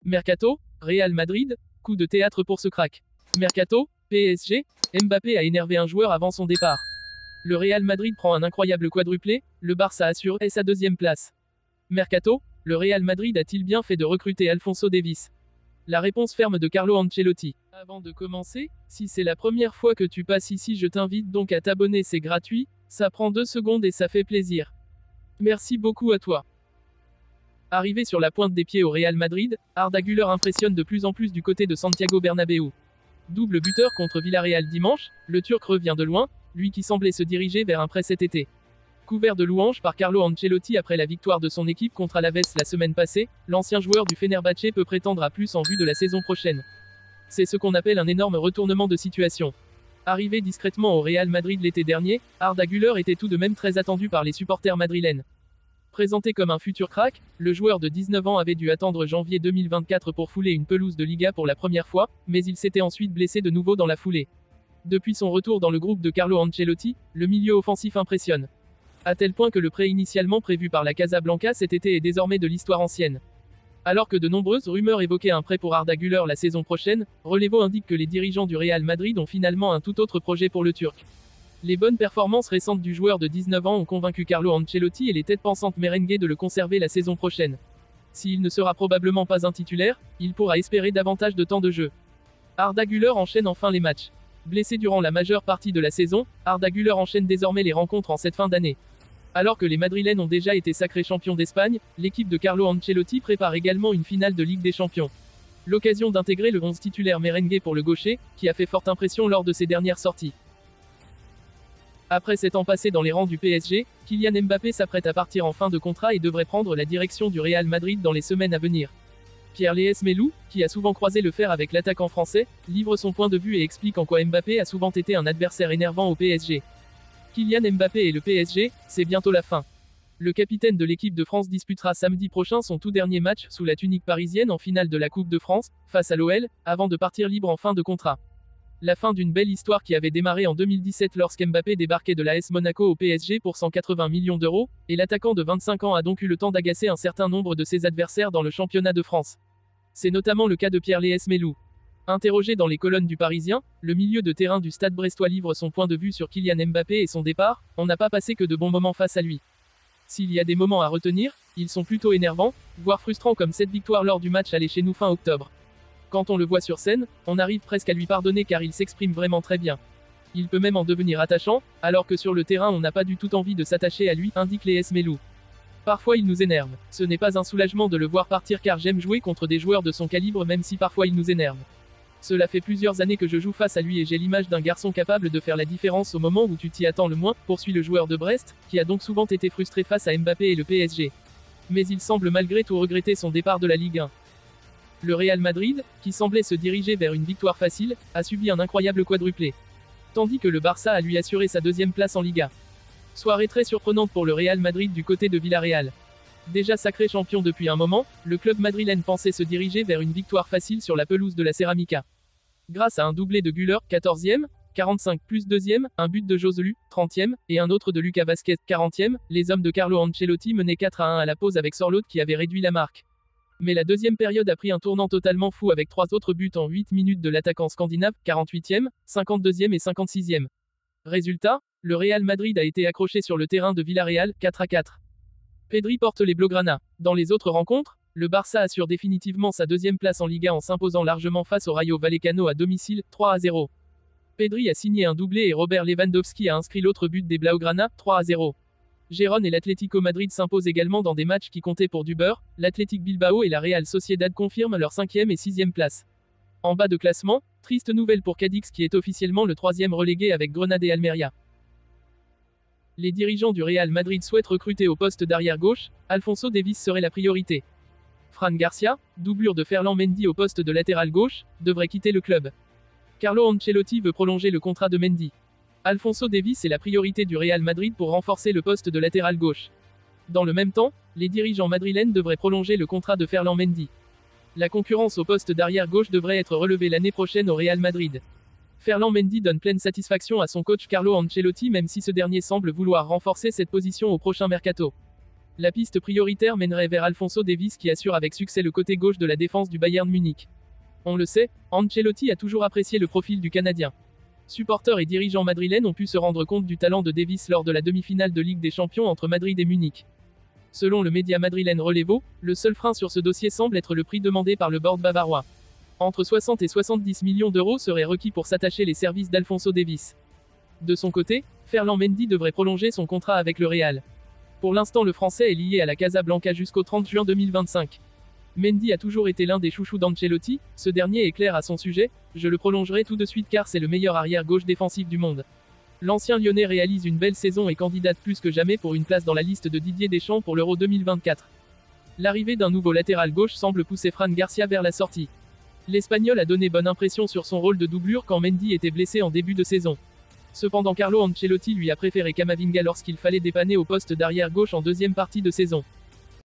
Mercato, Real Madrid, coup de théâtre pour ce crack. Mercato, PSG, Mbappé a énervé un joueur avant son départ. Le Real Madrid prend un incroyable quadruplé, le Barça assure sa deuxième place. Mercato, le Real Madrid a-t-il bien fait de recruter Alphonso Davies? La réponse ferme de Carlo Ancelotti. Avant de commencer, si c'est la première fois que tu passes ici, je t'invite donc à t'abonner, c'est gratuit, ça prend 2 secondes et ça fait plaisir. Merci beaucoup à toi. Arrivé sur la pointe des pieds au Real Madrid, Arda Güler impressionne de plus en plus du côté de Santiago Bernabéu. Double buteur contre Villarreal dimanche, le Turc revient de loin, lui qui semblait se diriger vers un prêt cet été. Couvert de louanges par Carlo Ancelotti après la victoire de son équipe contre Alaves la semaine passée, l'ancien joueur du Fenerbahçe peut prétendre à plus en vue de la saison prochaine. C'est ce qu'on appelle un énorme retournement de situation. Arrivé discrètement au Real Madrid l'été dernier, Arda Güler était tout de même très attendu par les supporters madrilènes. Présenté comme un futur crack, le joueur de 19 ans avait dû attendre janvier 2024 pour fouler une pelouse de Liga pour la première fois, mais il s'était ensuite blessé de nouveau dans la foulée. Depuis son retour dans le groupe de Carlo Ancelotti, le milieu offensif impressionne. À tel point que le prêt initialement prévu par la Casablanca cet été est désormais de l'histoire ancienne. Alors que de nombreuses rumeurs évoquaient un prêt pour Arda Güler la saison prochaine, Relevo indique que les dirigeants du Real Madrid ont finalement un tout autre projet pour le Turc. Les bonnes performances récentes du joueur de 19 ans ont convaincu Carlo Ancelotti et les têtes pensantes merengues de le conserver la saison prochaine. S'il ne sera probablement pas un titulaire, il pourra espérer davantage de temps de jeu. Arda Güler enchaîne enfin les matchs. Blessé durant la majeure partie de la saison, Arda Güler enchaîne désormais les rencontres en cette fin d'année. Alors que les Madrilènes ont déjà été sacrés champions d'Espagne, l'équipe de Carlo Ancelotti prépare également une finale de Ligue des Champions. L'occasion d'intégrer le 11 titulaire merengue pour le gaucher, qui a fait forte impression lors de ses dernières sorties. Après 7 ans passés dans les rangs du PSG, Kylian Mbappé s'apprête à partir en fin de contrat et devrait prendre la direction du Real Madrid dans les semaines à venir. Pierre Lesmelou, qui a souvent croisé le fer avec l'attaquant français, livre son point de vue et explique en quoi Mbappé a souvent été un adversaire énervant au PSG. Kylian Mbappé et le PSG, c'est bientôt la fin. Le capitaine de l'équipe de France disputera samedi prochain son tout dernier match sous la tunique parisienne en finale de la Coupe de France, face à l'OL, avant de partir libre en fin de contrat. La fin d'une belle histoire qui avait démarré en 2017 lorsqu'Mbappé débarquait de l'AS Monaco au PSG pour 180 millions d'euros, et l'attaquant de 25 ans a donc eu le temps d'agacer un certain nombre de ses adversaires dans le championnat de France. C'est notamment le cas de Pierre Lesmelou. Interrogé dans les colonnes du Parisien, le milieu de terrain du Stade brestois livre son point de vue sur Kylian Mbappé et son départ, on n'a pas passé que de bons moments face à lui. S'il y a des moments à retenir, ils sont plutôt énervants, voire frustrants comme cette victoire lors du match aller chez nous fin octobre. Quand on le voit sur scène, on arrive presque à lui pardonner car il s'exprime vraiment très bien. Il peut même en devenir attachant, alors que sur le terrain on n'a pas du tout envie de s'attacher à lui, indique Lesmelou. Parfois il nous énerve. Ce n'est pas un soulagement de le voir partir car j'aime jouer contre des joueurs de son calibre même si parfois il nous énerve. Cela fait plusieurs années que je joue face à lui et j'ai l'image d'un garçon capable de faire la différence au moment où tu t'y attends le moins, poursuit le joueur de Brest, qui a donc souvent été frustré face à Mbappé et le PSG. Mais il semble malgré tout regretter son départ de la Ligue 1. Le Real Madrid, qui semblait se diriger vers une victoire facile, a subi un incroyable quadruplé. Tandis que le Barça a lui assuré sa deuxième place en Liga. Soirée très surprenante pour le Real Madrid du côté de Villarreal. Déjà sacré champion depuis un moment, le club madrilène pensait se diriger vers une victoire facile sur la pelouse de la Ceramica. Grâce à un doublé de Güler, 14e, 45 plus 2e, un but de Joselu, 30e, et un autre de Lucas Vázquez, 40e, les hommes de Carlo Ancelotti menaient 4-1 à la pause avec Sorloth qui avait réduit la marque. Mais la deuxième période a pris un tournant totalement fou avec 3 autres buts en 8 minutes de l'attaquant scandinave, 48e, 52e et 56e. Résultat, le Real Madrid a été accroché sur le terrain de Villarreal, 4-4. Pedri porte les Blaugrana. Dans les autres rencontres, le Barça assure définitivement sa deuxième place en Liga en s'imposant largement face au Rayo Vallecano à domicile, 3-0. Pedri a signé un doublé et Robert Lewandowski a inscrit l'autre but des Blaugrana, 3-0. Gérone et l'Atlético Madrid s'imposent également dans des matchs qui comptaient pour du beurre, l'Athletic Bilbao et la Real Sociedad confirment leur 5e et 6e place. En bas de classement, triste nouvelle pour Cadix qui est officiellement le 3e relégué avec Grenade et Almeria. Les dirigeants du Real Madrid souhaitent recruter au poste d'arrière gauche, Alphonso Davies serait la priorité. Fran Garcia, doublure de Ferland Mendy au poste de latéral gauche, devrait quitter le club. Carlo Ancelotti veut prolonger le contrat de Mendy. Alphonso Davies est la priorité du Real Madrid pour renforcer le poste de latéral gauche. Dans le même temps, les dirigeants madrilènes devraient prolonger le contrat de Ferland Mendy. La concurrence au poste d'arrière gauche devrait être relevée l'année prochaine au Real Madrid. Ferland Mendy donne pleine satisfaction à son coach Carlo Ancelotti même si ce dernier semble vouloir renforcer cette position au prochain mercato. La piste prioritaire mènerait vers Alphonso Davies qui assure avec succès le côté gauche de la défense du Bayern Munich. On le sait, Ancelotti a toujours apprécié le profil du Canadien. Supporters et dirigeants madrilènes ont pu se rendre compte du talent de Davies lors de la demi-finale de Ligue des Champions entre Madrid et Munich. Selon le média madrilène Relevo, le seul frein sur ce dossier semble être le prix demandé par le board bavarois. Entre 60 et 70 millions d'euros seraient requis pour s'attacher les services d'Alphonso Davies. De son côté, Ferland Mendy devrait prolonger son contrat avec le Real. Pour l'instant, le Français est lié à la Casablanca jusqu'au 30 juin 2025. Mendy a toujours été l'un des chouchous d'Ancelotti, ce dernier est clair à son sujet, je le prolongerai tout de suite car c'est le meilleur arrière-gauche défensif du monde. L'ancien Lyonnais réalise une belle saison et candidate plus que jamais pour une place dans la liste de Didier Deschamps pour l'Euro 2024. L'arrivée d'un nouveau latéral gauche semble pousser Fran Garcia vers la sortie. L'Espagnol a donné bonne impression sur son rôle de doublure quand Mendy était blessé en début de saison. Cependant Carlo Ancelotti lui a préféré Camavinga lorsqu'il fallait dépanner au poste d'arrière gauche en deuxième partie de saison.